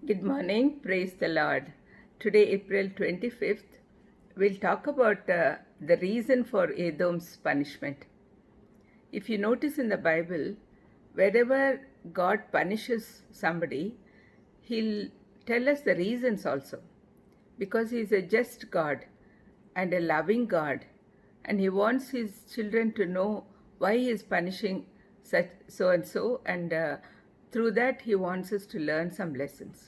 Good morning, praise the Lord. Today, April 25th, we'll talk about the reason for Edom's punishment. If you notice in the Bible, wherever God punishes somebody, He'll tell us the reasons also. Because He is a just God and a loving God, and He wants His children to know why He is punishing such so and so, and through that He wants us to learn some lessons.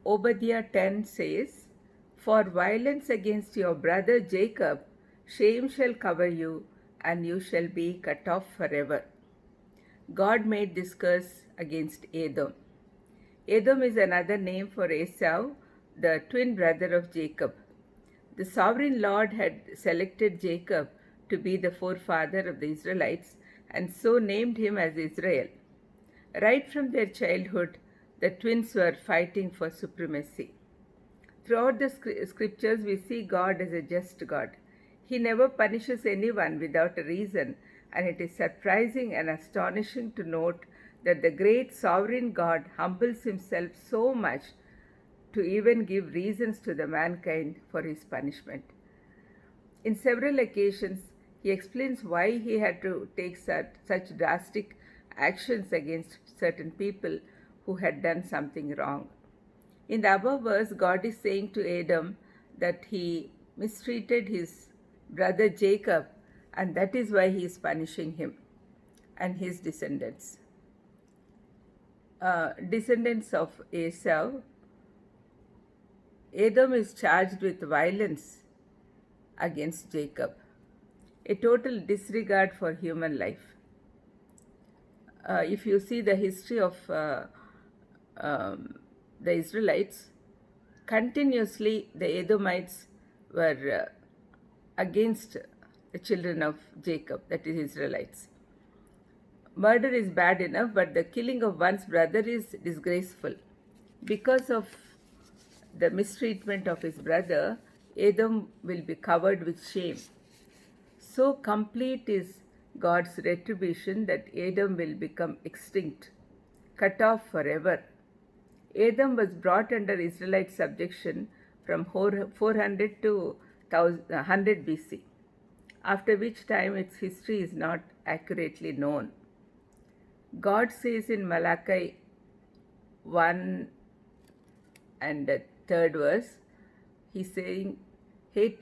Obadiah 10 says, "For violence against your brother Jacob, shame shall cover you, and you shall be cut off forever." God made this curse against Edom. Edom is another name for Esau, the twin brother of Jacob. The sovereign Lord had selected Jacob to be the forefather of the Israelites and so named him as Israel. Right from their childhood, the twins were fighting for supremacy. Throughout the scriptures, we see God as a just God. He never punishes anyone without a reason, and it is surprising and astonishing to note that the great sovereign God humbles himself so much to even give reasons to the mankind for his punishment. In several occasions, he explains why he had to take such drastic actions against certain people who had done something wrong. In the above verse, God is saying to Edom that he mistreated his brother Jacob, and that is why he is punishing him and his descendants. Descendants of Esau, Edom is charged with violence against Jacob, a total disregard for human life. If you see the history of the Israelites, continuously the Edomites were against the children of Jacob, that is Israelites. Murder is bad enough, but the killing of one's brother is disgraceful. Because of the mistreatment of his brother, Edom will be covered with shame. So complete is God's retribution that Edom will become extinct, cut off forever. Edom was brought under Israelite subjection from 400 to 100 BC, after which time its history is not accurately known. God says in Malachi 1 and the third verse, He's saying, we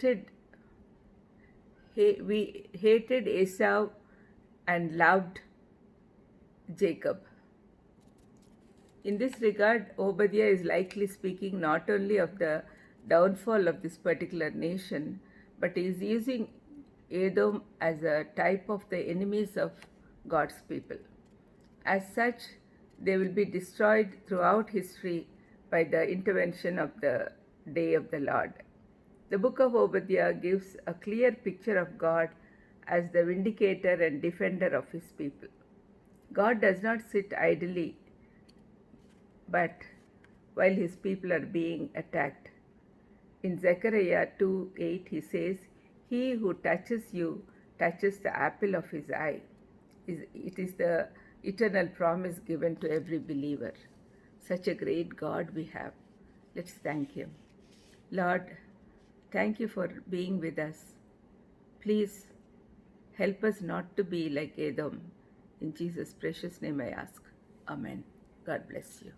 hated Esau and loved Jacob. In this regard, Obadiah is likely speaking not only of the downfall of this particular nation, but is using Edom as a type of the enemies of God's people. As such, they will be destroyed throughout history by the intervention of the day of the Lord. The book of Obadiah gives a clear picture of God as the vindicator and defender of his people. God does not sit idly, but while his people are being attacked. In Zechariah 2:8, he says, "He who touches you touches the apple of his eye." It is the eternal promise given to every believer. Such a great God we have. Let's thank him. Lord, thank you for being with us. Please help us not to be like Edom. In Jesus' precious name I ask. Amen. God bless you.